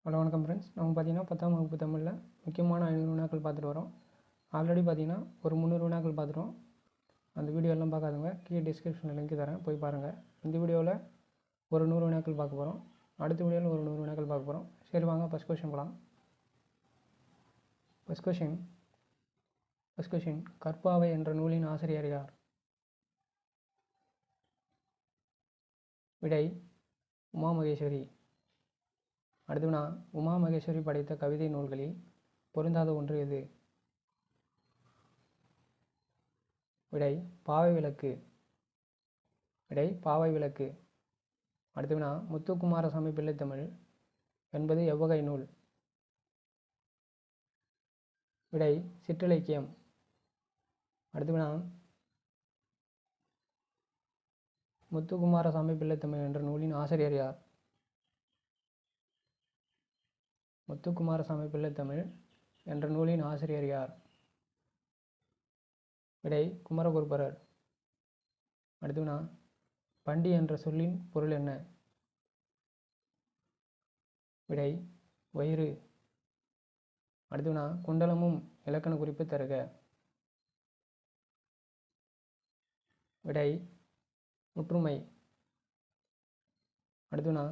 Hello வணக்கம் friends. நம்ம பார்த்தீங்கன்னா 10ஆம் வகுப்பு தமிழில் முக்கியமான 500 வினாக்கள் பார்த்துட்டு வரோம். ஆல்ரெடி பார்த்தீங்கன்னா ஒரு 300 வினாக்கள் பார்த்துட்டோம். அந்த வீடியோ எல்லாம் பார்க்காதவங்க கீழே டிஸ்கிரிப்ஷனில் லிங்க் தரேன், போய் பாருங்கள். இந்த வீடியோவில் ஒரு 100 வினாக்கள் பார்க்க போகிறோம். அடுத்த வீடியோவில் ஒரு 100 வினாக்கள் பார்க்க போகிறோம். சரி வாங்க ஃபஸ்ட் கொஷின் போகலாம். ஃபஸ்ட் கொஷின் கற்பாவை என்ற நூலின் ஆசிரியர் யார்? விடை உமா மகேஸ்வரி. அடுத்தவனா உமா மகேஸ்வரி படைத்த கவிதை நூல்களில் பொருந்தாத ஒன்று எது? விடை பாவை விளக்கு. அடுத்தவனா முத்துக்குமாரசாமி பிள்ளைத்தமிழ் என்பது எவ்வகை நூல்? விடை சிற்றிலக்கியம். அடுத்தவனா முத்துக்குமாரசாமி பிள்ளைத்தமிழ் என்ற நூலின் ஆசிரியர் யார்? முத்துக்குமாரசாமி பிள்ளைத்தமிழ் என்ற நூலின் ஆசிரியர் யார்? விடை குமரகுருபரர். அடுத்தவனா பண்டி என்ற சொல்லின் பொருள் என்ன? விடை வயிறு. அடுத்தவனா குண்டலமும் இலக்கண குறிப்பு தருக. விடை முற்றுமை. அடுத்தவனா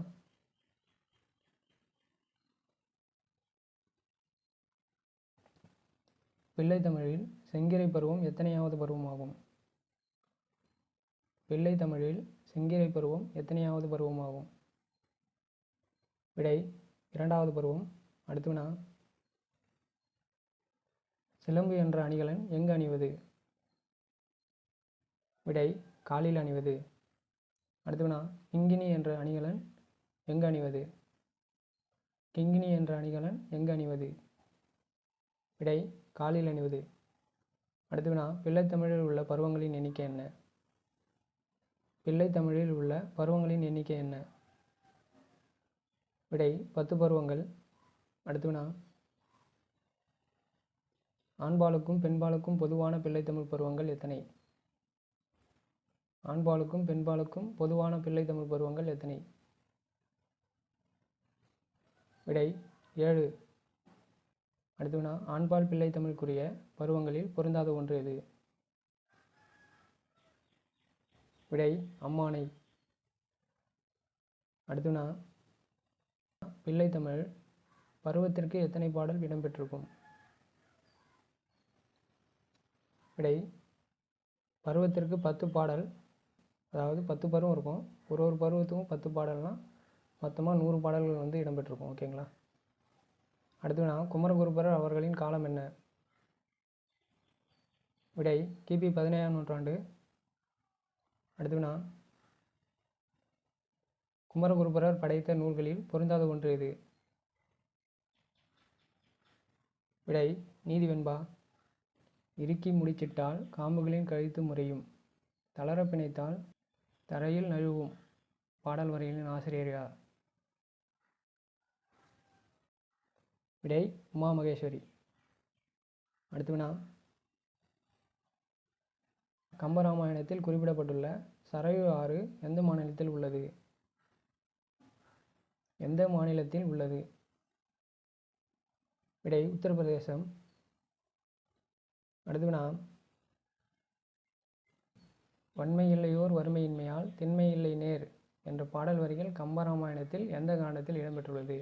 பிள்ளைத்தமிழில் செங்கிறை பருவம் எத்தனையாவது பருவமாகும்? பிள்ளைத்தமிழில் செங்கிறை பருவம் எத்தனையாவது பருவமாகும்? விடை 2வது பருவம். அடுத்தவனா சிலம்பு என்ற அணிகலன் எங்கு அணிவது? விடை காலில் அணிவது. அடுத்தவனா கிங்கினி என்ற அணிகலன் எங்கு அணிவது? விடை காலில் அணிவது. அடுத்தவனா பிள்ளைத்தமிழில் உள்ள பருவங்களின் எண்ணிக்கை என்ன? விடை 10 பருவங்கள். அடுத்தவனா ஆண்பாலுக்கும் பெண்பாலுக்கும் பொதுவான பிள்ளைத்தமிழ் பருவங்கள் எத்தனை? விடை 7. அடுத்தவனா ஆண்பால் பிள்ளைத்தமிழுக்குரிய பருவங்களில் பொருந்தாத ஒன்று எது? விடை அம்மானை. அடுத்தவனா பிள்ளைத்தமிழ் பருவத்திற்கு எத்தனை பாடல் இடம்பெற்றிருக்கும்? விடை பருவத்திற்கு 10 பாடல். அதாவது 10 பருவம் இருக்கும். ஒரு பருவத்துக்கும் 10 பாடல்னால் மொத்தமாக 100 பாடல்கள் இடம்பெற்றிருக்கும். ஓகேங்களா? அடுத்தவனா குமரகுருபரர் அவர்களின் காலம் என்ன? விடை கிபி 17ஆம் நூற்றாண்டு. அடுத்தவனா குமரகுருபரர் படைத்த நூல்களில் பொருந்தாத ஒன்று எது? விடை நீதிவெண்பா. இறுக்கி முடிச்சிட்டால் காம்புகளின் கழுத்து முறையும், தளர பிணைத்தால் தரையில் நழுவும் பாடல் வரிகளின் ஆசிரியர் யார்? விடை உமா மகேஸ்வரி. அடுத்தவனா கம்பராமாயணத்தில் குறிப்பிடப்பட்டுள்ள சரையு ஆறு எந்த மாநிலத்தில் உள்ளது? விடை உத்தரப்பிரதேசம். அடுத்தவனா வன்மை இல்லையோர் வறுமையின்மையால் திண்மை இல்லை நேர் என்ற பாடல் வரிகள் கம்பராமாயணத்தில் எந்த காண்டத்தில் இடம்பெற்றுள்ளது?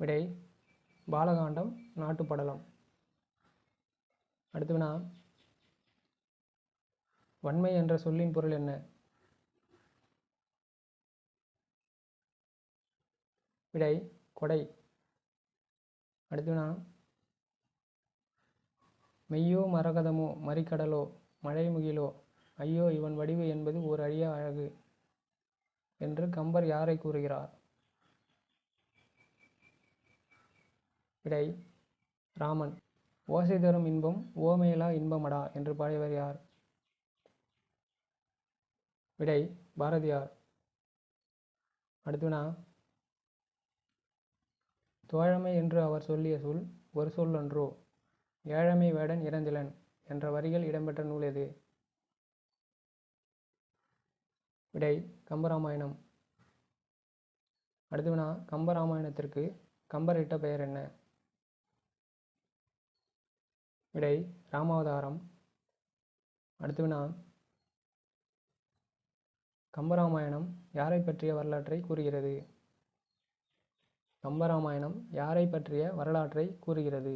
விடை பாலகாண்டம், நாட்டுப்படலம். அடுத்தவனா வன்மை என்ற சொல்லின் பொருள் என்ன? விடை கொடை. அடுத்தவனா மெய்யோ மரகதமோ மறிக்கடலோ மழைமுகிலோ ஐயோ இவன் வடிவு என்பது ஓர் அழிய அழகு என்று கம்பர் யாரை கூறுகிறார்? விடை ராமன். ஓசை தரும் இன்பம் ஓமையிலா இன்பமடா என்று பாடியவர் யார்? விடை பாரதியார். அடுத்தவனா தோழமை என்று அவர் சொல்லிய சொல் ஒரு சொல் அன்றோ, ஏழமை வேடன் இறந்திலன் என்ற வரிகள் இடம்பெற்ற நூல் எது? விடை கம்பராமாயணம். அடுத்து வினா, கம்பராமாயணத்திற்கு கம்பர் இட்ட பெயர் என்ன? விடை ராமாவதாரம். அடுத்து வினா, கம்பராமாயணம் யாரை பற்றிய வரலாற்றை கூறுகிறது? கம்பராமாயணம் யாரை பற்றிய வரலாற்றை கூறுகிறது?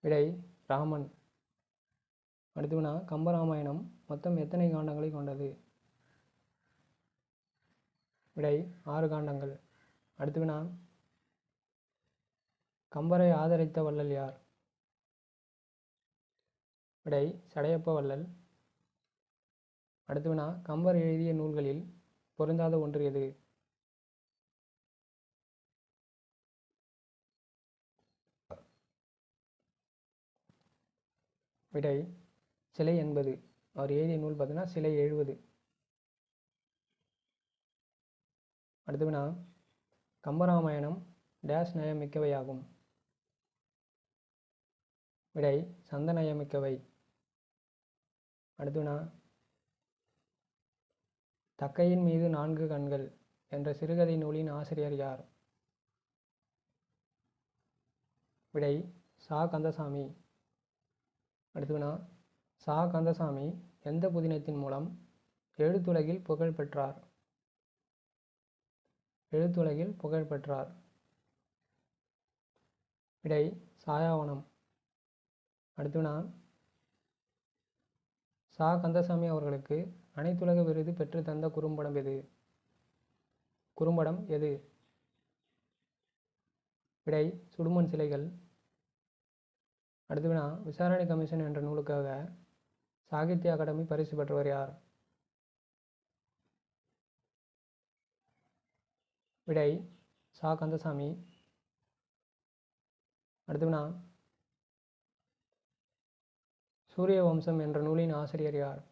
விடை ராமன். அடுத்து வினா, கம்பராமாயணம் மொத்தம் எத்தனை காண்டங்களை கொண்டது? விடை 6 காண்டங்கள். அடுத்து வினா, கம்பரை ஆதரித்த வள்ளல் யார்? விடை சடையப்ப வள்ளல். அடுத்து வினா, கம்பர் எழுதிய நூல்களில் பொருந்தாத ஒன்று எது? விடை சிலை 80. அவர் எழுதிய நூல் பார்த்தீங்கன்னா சிலை 70. அடுத்து வினா, கம்பராமாயணம் டேஷ் நயமிக்கவையாகும்? விடை சந்த நயமிக்கவை. அடுத்து வினா, தக்கையின் மீது 4 கண்கள் என்ற சிறுகதை நூலின் ஆசிரியர் யார்? விடை சா கந்தசாமி. அடுத்து வினா, சா கந்தசாமி எந்த புதினத்தின் மூலம் எழுத்துலகில் புகழ் பெற்றார்? எழுத்துலகில் புகழ் பெற்றார். விடை சாயாவனம். அடுத்து வினா, சா கந்தசாமி அவர்களுக்கு அனைத்துலக விருது பெற்று தந்த குறும்படம் எது? குறும்படம் எது? விடை சுடுமண் சிலைகள். அடுத்து வினா, விசாரணை கமிஷன் என்ற நூலுக்காக சாகித்ய அகாடமி பரிசு பெற்றவர் யார்? விடை சா கந்தசாமி. அடுத்து வினா, சூரிய வம்சம் என்ற நூலின் ஆசிரியர் யார்?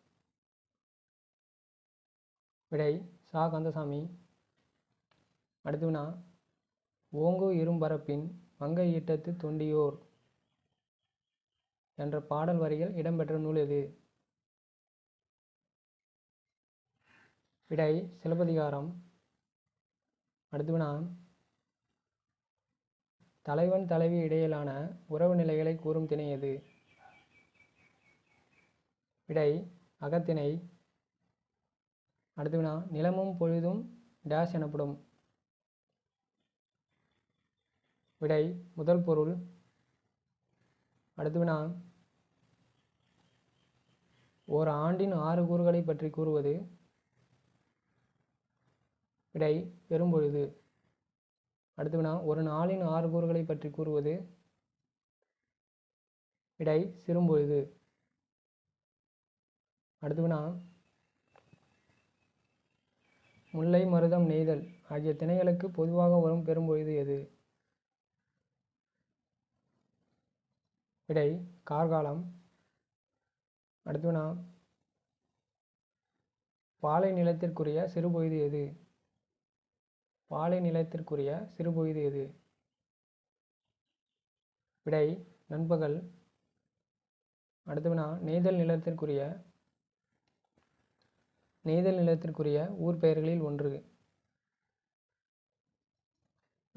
விடை சா கந்தசாமி. அடுத்து வினா, ஓங்கு இரும்பரப்பின் மங்கை ஈட்டத்து தொண்டியோர் என்ற பாடல் வரிகள் இடம்பெற்ற நூல் எது? விடை சிலப்பதிகாரம். அடுத்து வினா, தலைவன் தலைவி இடையிலான உறவு நிலைகளை கூறும் திணை எது? விடை அகத்திணை. அடுத்து வினா, நிலமும் பொழுதும் டேஷ் எனப்படும்? விடை முதல் பொருள். அடுத்து வினா, ஓர் ஆண்டின் 6 கூறுகளை பற்றி கூறுவது? விடை பெரும்பொழுது. அடுத்து வினா, ஒரு நாளின் 6 கூறுகளை பற்றி கூறுவது? விடை சிறும்பொழுது. அடுத்து வினா, முல்லை மருதம் நெய்தல் ஆகிய திணைகளுக்கு பொதுவாக வரும் பெரும்பொழுது எது? விடை கார்காலம். அடுத்து வினா, பாலை நிலத்திற்குரிய சிறுபொழுது எது? பாலை நிலத்திற்குரிய சிறுபொழுது எது? விடை நண்பகல். அடுத்து வினா, நெய்தல் நிலத்திற்குரிய ஊர் பெயர்களில் ஒன்று?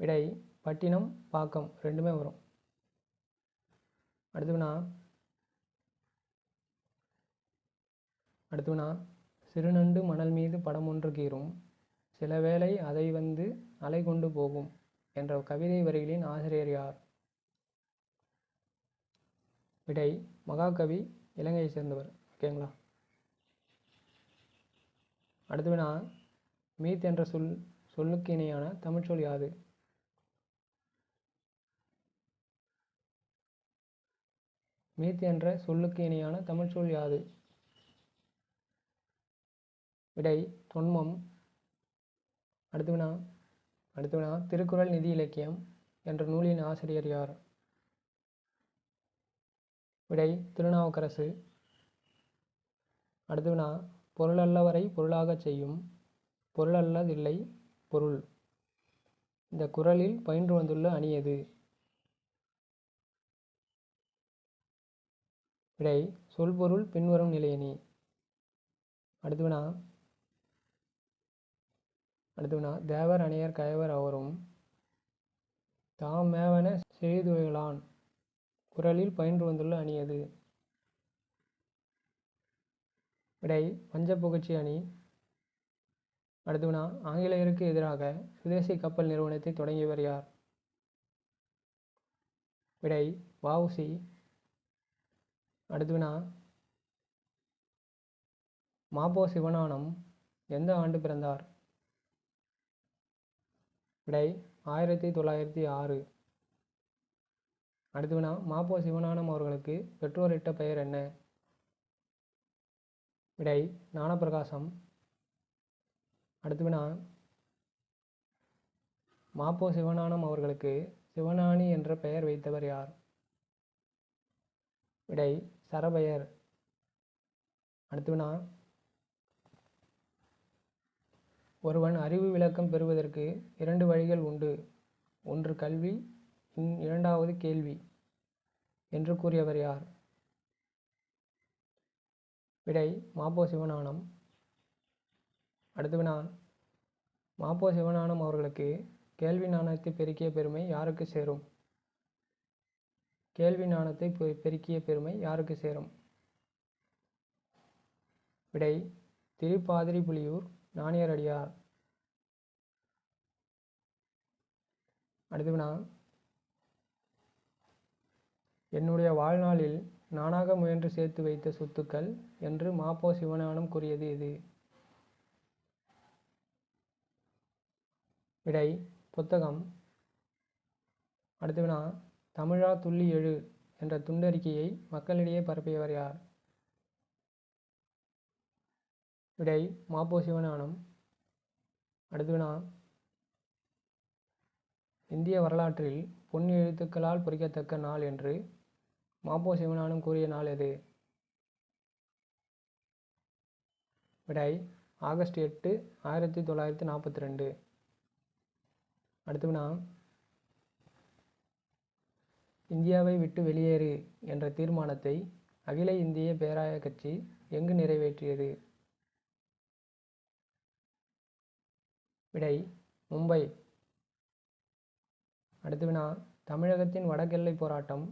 விடை பட்டினம் பாக்கம் ரெண்டுமே வரும். அடுத்து வினா, சிறுநண்டு மணல் மீது படம் ஒன்று கீறும், சில வேளை அதை வந்து அலை கொண்டு போகும் என்ற கவிதை வரிகளின் ஆசிரியர் யார்? விடை மகாகவி, இலங்கையை சேர்ந்தவர். ஓகேங்களா? அடுத்து வினா, மீத் என்ற சொல்லுக்கு இணையான தமிழ்ச்சொல் யாது? மீத் என்ற சொல்லுக்கு இணையான தமிழ்ச்சொல் யாது? விடை தொன்மம். அடுத்து வினா, திருக்குறள் நிதி இலக்கியம் என்ற நூலின் ஆசிரியர் யார்? விடை திருநாவுக்கரசு. அடுத்து வினா, பொருளல்லவரை பொருளாகச் செய்யும் பொருளல்லதில்லை பொருள். இந்த குறளில் பயின்று வந்துள்ள அணி எது? விடை சொல்பொருள் பின்வரும் நிலையணி. அடுத்து வினா, அடுத்து வினா தேவர் அணியர் கயவர் அவரும் தாம் மேவன செய்துகளான் குரலில் பயின்று வந்துள்ள அணி எது? விடை வஞ்ச புகழ்ச்சி அணி. அடுத்து வினா ஆங்கிலேயருக்கு எதிராக சுதேசி கப்பல் நிறுவனத்தை தொடங்கியவர் யார்? விடை வ.உ.சி. அடுத்து வினா மாப்போ சிவஞானம் எந்த ஆண்டு பிறந்தார்? விடை 1906. அடுத்து வினா மாப்போ சிவஞானம் அவர்களுக்கு பெற்றோர் இட்ட பெயர் என்ன? விடை ஞானப்பிரகாசம். அடுத்து வினா மாப்போ சிவஞானம் அவர்களுக்கு சிவஞானி என்ற பெயர் வைத்தவர் யார்? விடை சரபையர். அடுத்து வினா ஒருவன் அறிவு விளக்கம் பெறுவதற்கு 2 வழிகள் உண்டு, ஒன்று கல்வி, இரண்டாவது கேள்வி என்று கூறியவர் யார்? விடை மாப்போ சிவஞானம். அடுத்து வினா மாப்போ சிவஞானம் அவர்களுக்கு கேள்வி ஞானத்தை பெருக்கிய பெருமை யாருக்கு சேரும்? கேள்வி ஞானத்தை பெருக்கிய பெருமை யாருக்கு சேரும்? விடை திருப்பாதிரிப்புலியூர் ஞானியர் அடியார். அடுத்து வினா என்னுடைய வாழ்நாளில் நானாக முயன்று சேர்த்து வைத்த சொத்துக்கள் என்று மாப்போ சிவஞானம் கூறியது எது? விடை புத்தகம். அடுத்து வினா தமிழா துள்ளி எழு என்ற துண்டறிக்கையை மக்களிடையே பரப்பியவர் யார்? விடை மாப்போ சிவஞானம். அடுத்து வினா இந்திய வரலாற்றில் பொன் எழுத்துக்களால் பொறிக்கத்தக்க நாள் என்று மாப்போ சிவஞானம் கூறிய நாள் எது? விடை ஆகஸ்ட் 8, 1942. அடுத்து வினா இந்தியாவை விட்டு வெளியேறு என்ற தீர்மானத்தை அகில இந்திய பேராய கட்சி எங்கு நிறைவேற்றியது? விடை மும்பை. அடுத்து வினா தமிழகத்தின் வடக்கெல்லை போராட்டம்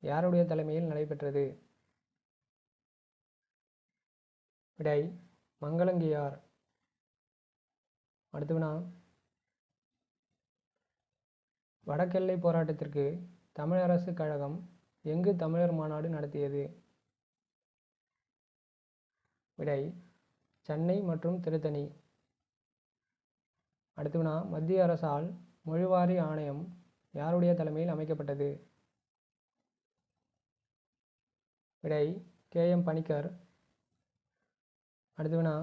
யாருடைய தலைமையில் நடைபெற்றது? விடை மங்களங்கியார். அடுத்து வினா வடக்கெல்லை போராட்டத்திற்கு தமிழரசு கழகம் எங்கு தமிழர் மாநாடு நடத்தியது? விடை சென்னை மற்றும் திருத்தணி. அடுத்து வினா மத்திய அரசால் மொழிவாரி ஆணையம் யாருடைய தலைமையில் அமைக்கப்பட்டது? விடை கே.எம். பணிக்கர். அடுத்து வினா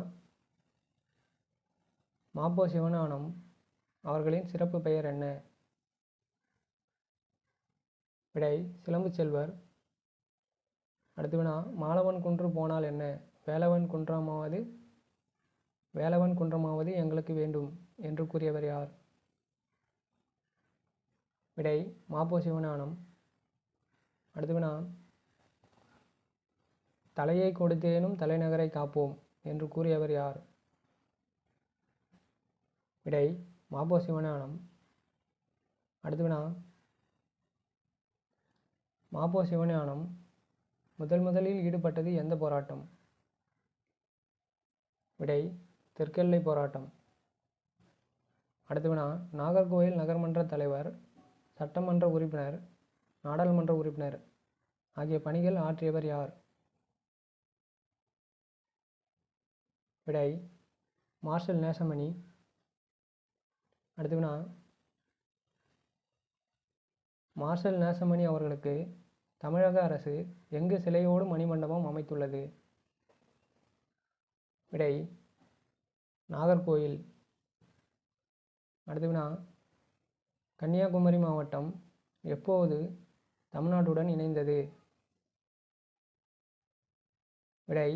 மாப்போ சிவஞானம் அவர்களின் சிறப்பு பெயர் என்ன? விடை சிலம்பு செல்வர். அடுத்து வினா மாலவன் குன்று போனால் என்ன, வேலவன் குன்றமாவது எங்களுக்கு வேண்டும் என்று கூறியவர் யார்? விடை மாப்போ சிவஞானம். அடுத்து வினா தலையை கொடுத்தேனும் தலைநகரை காப்போம் என்று கூறியவர் யார்? விடை மாப்போ சிவஞானம். அடுத்து வினா மாப்போ சிவஞானம் முதலில் ஈடுபட்டது எந்த போராட்டம்? விடை தெற்கெல்லை போராட்டம். அடுத்து வினா நாகர்கோயில் நகர்மன்ற தலைவர், சட்டமன்ற உறுப்பினர், நாடாளுமன்ற உறுப்பினர் ஆகிய பணிகள் ஆற்றியவர் யார்? விடை மார்ஷல் நேசமணி. அடுத்து வினா மார்ஷல் நேசமணி அவர்களுக்கு தமிழக அரசு எங்கு சிலையோடு மணிமண்டபம் அமைத்துள்ளது? விடை நாகர்கோயில். அடுத்து வினா கன்னியாகுமரி மாவட்டம் எப்போது தமிழ்நாட்டுடன் இணைந்தது? விடை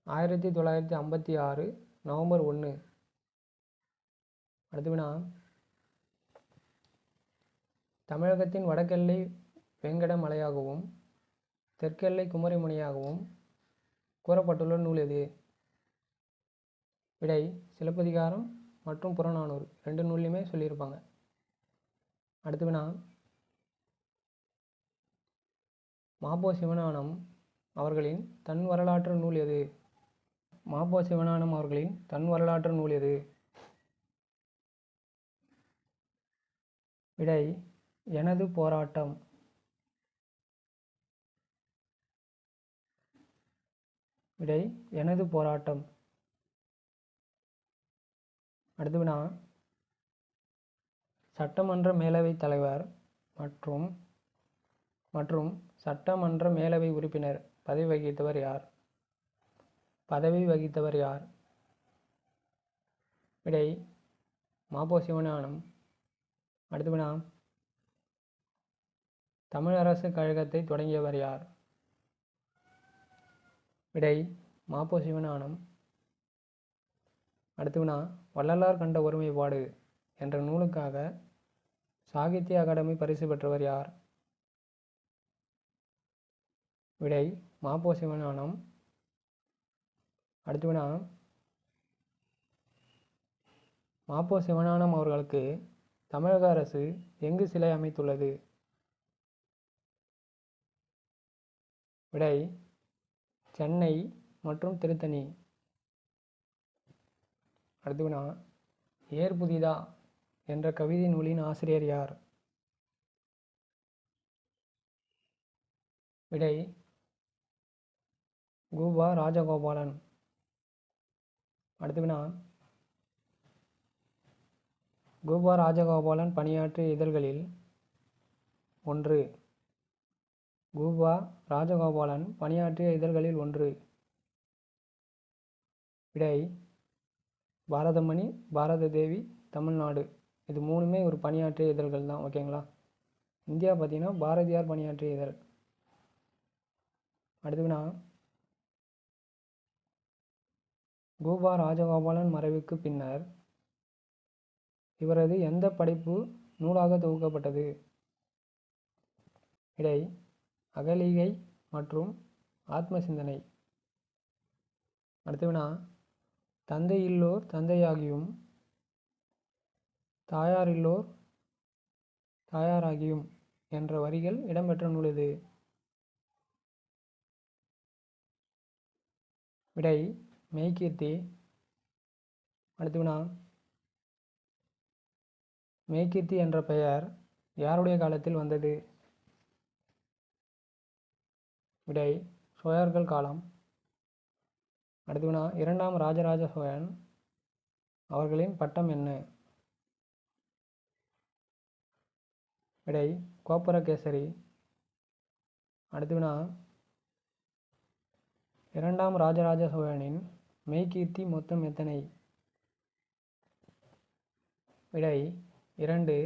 1956 நவம்பர் 1. அடுத்து வினா தமிழகத்தின் வடக்கெல்லை வேங்கட மலையாகவும் தெற்கெல்லை குமரிமுனையாகவும் கூறப்பட்டுள்ள நூல் எது? விடை சிலப்பதிகாரம் மற்றும் புறநானூறு 2 நூல்லையுமே சொல்லியிருப்பாங்க. அடுத்து வினா, மாப்போ சிவஞானம் அவர்களின் தன் வரலாற்று நூல் எது? மாப்போ சிவஞானம் அவர்களின் தன் வரலாற்று நூல் எது? விடை, எனது போராட்டம். விடை, எனது போராட்டம். அடுத்து வினா, சட்டமன்ற மேலவைத் தலைவர் மற்றும் சட்டமன்ற மேலவை உறுப்பினர் பதவி வகித்தவர் யார்? விடை, மாப்போ சிவஞானம். அடுத்து வினா, தமிழரசு கழகத்தை தொடங்கியவர் யார்? விடை, மாப்போ சிவஞானம். அடுத்து வினா, வள்ளலார் கண்ட ஒருமைப்பாடு என்ற நூலுக்காக சாகித்ய அகாடமி பரிசு பெற்றவர் யார்? விடை, மாப்போ சிவஞானம். அடுத்து வினா, மாப்போ சிவஞானம் அவர்களுக்கு தமிழக அரசு எங்கு சிலை அமைத்துள்ளது? விடை, சென்னை மற்றும் திருத்தணி. அடுத்து வினா, ஏர் புதிதா என்ற கவிதை நூலின் ஆசிரியர் யார்? விடை, கு.வ. ராஜகோபாலன். அடுத்து வினா, கு.வ. ராஜகோபாலன் பணியாற்றிய இதழ்களில் 1. கு.வ. ராஜகோபாலன் பணியாற்றிய இதழ்களில் 1. விடை, பாரதமணி, பாரத தேவி, தமிழ்நாடு. இது 3மே ஒரு பணியாற்றிய இதழ்கள் தான். ஓகேங்களா? இந்தியா பார்த்தீங்கன்னா பாரதியார் பணியாற்றிய இதழ். அடுத்து வினா, கு.வ. ராஜகோபாலன் மறைவுக்கு பின்னர் இவரது எந்த படைப்பு நூலாக தொகுக்கப்பட்டது? விடை, அகலிகை மற்றும் ஆத்ம சிந்தனை. அடுத்து வினா, தந்தை இல்லோர் தந்தையாகியும் தாயாரில்லோர் தாயாராகியும் என்ற வரிகள் இடம்பெற்ற நூல் எது? விடை, மெய்கீர்த்தி. அடுத்து வினா, மெய்கீர்த்தி என்ற பெயர் யாருடைய காலத்தில் வந்தது? விடை, சோழர்கள் காலம். அடுத்து வினா, 2ஆம் ராஜராஜ சோழன் அவர்களின் பட்டம் என்ன? விடை, கோப்பரகேசரி. அடுத்து வினா, 2ஆம் ராஜராஜ சோழனின் மெய்கீர்த்தி மொத்தம் எத்தனை? விடை, 2.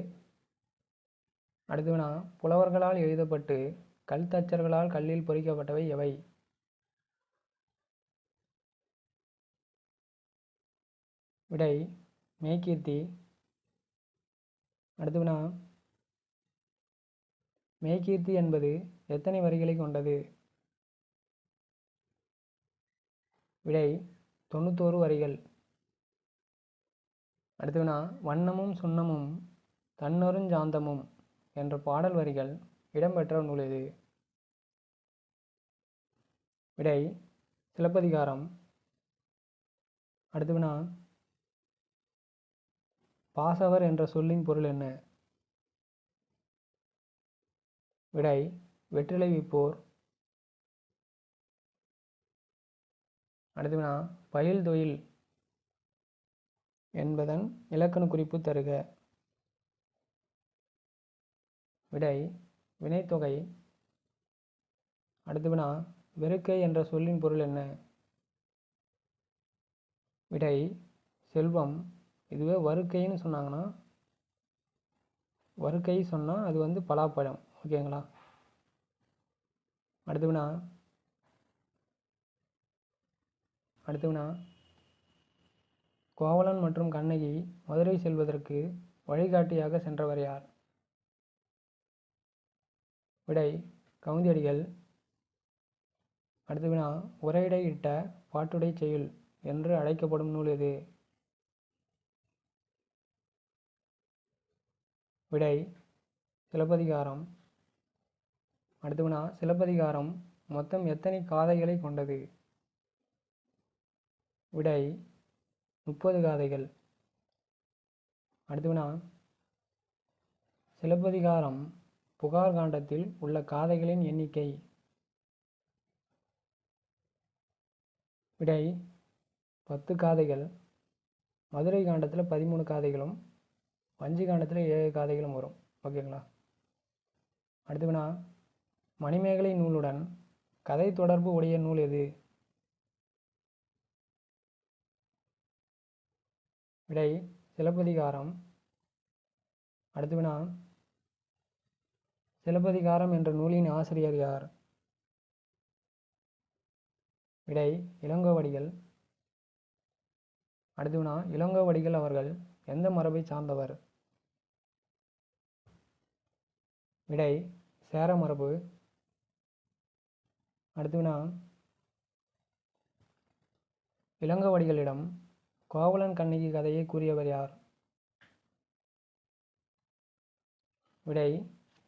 அடுத்து வினா, புலவர்களால் எழுதப்பட்டு கல் தச்சர்களால் கல்லில் பொறிக்கப்பட்டவை எவை? விடை, மெய்கீர்த்தி. அடுத்து வினா, மெய்கீர்த்தி என்பது எத்தனை வரிகளை கொண்டது? விடை, 91 வரிகள். அடுத்து வினா, வண்ணமும் சுண்ணமும் தன்னொருஞ்சாந்தமும் என்ற பாடல் வரிகள் இடம்பெற்ற நூல் எது? விடை, சிலப்பதிகாரம். அடுத்து வினா, பாசவர் என்ற சொல்லின் பொருள் என்ன? விடை, வெற்றிலை விற்போர். அடுத்து வினா, பயில் தொழில் என்பதன் இலக்கண குறிப்பு தருக. விடை, வினைத்தொகை. அடுத்து வினா, வெறுக்கை என்ற சொல்லின் பொருள் என்ன? விடை, செல்வம். இதுவே வருக்கைன்னு சொன்னாங்கன்னா, வருக்கை சொன்னால் அது பலாப்பழம். ஓகேங்களா? அடுத்து வினா, கோவலன் மற்றும் கண்ணகி மதுரை செல்வதற்கு வழிகாட்டியாக சென்றவர் யார்? விடை, கவுந்தியடிகள். அடுத்து வினா, உரையிடை இட்ட பாட்டுடை செய்யுள் என்று அழைக்கப்படும் நூல் எது? விடை சிலப்பதிகாரம். அடுத்த வினா, சிலப்பதிகாரம் மொத்தம் எத்தனை காதைகளை கொண்டது? விடை 30 காதைகள். அடுத்த வினா, சிலப்பதிகாரம் புகார் காண்டத்தில் உள்ள காதைகளின் எண்ணிக்கை? விடை 10 காதைகள். மதுரை காண்டத்தில் 13 காதைகளும் வஞ்சி காண்டத்தில் 7 காதைகளும் வரும். ஓகேங்களா? அடுத்த வினா, மணிமேகலை நூலுடன் கதை தொடர்பு உடைய நூல் எது? விடை சிலப்பதிகாரம். அடுத்த வினா, சிலப்பதிகாரம் என்ற நூலின் ஆசிரியர் யார்? விடை இளங்கோவடிகள். அடுத்த வினா, இளங்கோவடிகள் அவர்கள் எந்த மரபை சார்ந்தவர்? விடை சேர மரபு. அடுத்த வினா, இளங்கோவடிகளிடம் கோவலன் கண்ணகி கதையை கூறியவர் யார்? விடை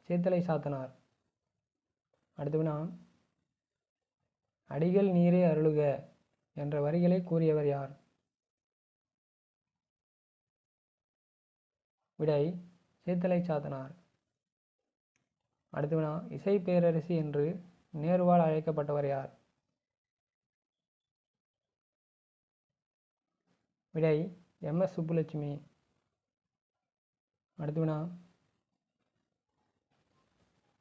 சேத்தலை சாத்தனார். அடுத்த வினா, அடிகள் நீரே அருளுக என்ற வரிகளை கூறியவர் யார்? விடை சேத்தலை சாத்தனார். அடுத்த வினா, இசை பேரரசி என்று நேருவால் அழைக்கப்பட்டவர் யார்? விடை MS சுப்புலட்சுமி. அடுத்த வினா,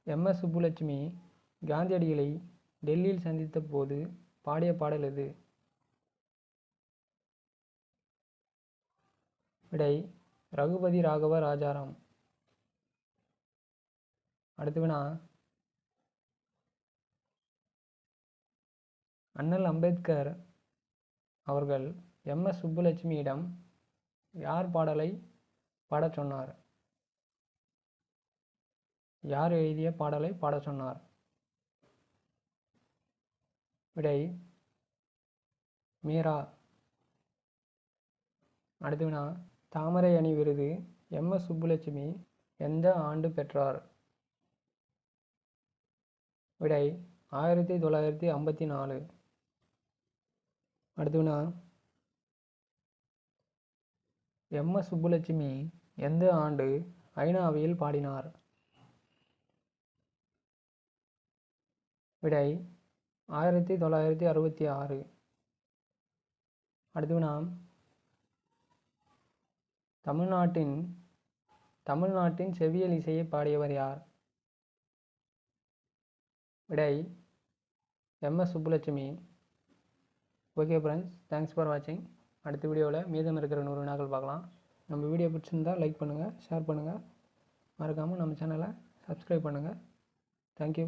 MS சுப்புலட்சுமி காந்தியடிகளை டெல்லியில் சந்தித்த போது பாடிய பாடல் எது? விடை ரகுபதி ராகவ ராஜாராம். அடுத்த வினா, அண்ணல் அம்பேத்கர் அவர்கள் MS சுப்புலட்சுமியிடம் யார் பாடலை பாடச் சொன்னார்? யார் எழுதிய பாடலை பாடச் சொன்னார்? விடை மீரா. அடுத்த வினா, தாமரை அணி விருது MS சுப்புலட்சுமி எந்த ஆண்டு பெற்றார்? விடை 1954. அடுத்த வினா, MS சுப்புலட்சுமி எந்த ஆண்டு ஐநாவில் பாடினார்? விடை 1966. அடுத்த வினா, தமிழ்நாட்டின் செவ்வியல் இசையை பாடியவர் யார்? விடை MS Subbulakshmi. Okay friends, thanks for வாட்சிங். அடுத்த வீடியோவில் மீதம் இருக்கிற 100 வினாக்கள் பார்க்கலாம். நம்ம வீடியோ பிடிச்சிருந்தால் லைக் பண்ணுங்கள், ஷேர் பண்ணுங்கள், மறக்காமல் நம்ம சேனலை சப்ஸ்கிரைப் பண்ணுங்கள். தேங்க்யூ.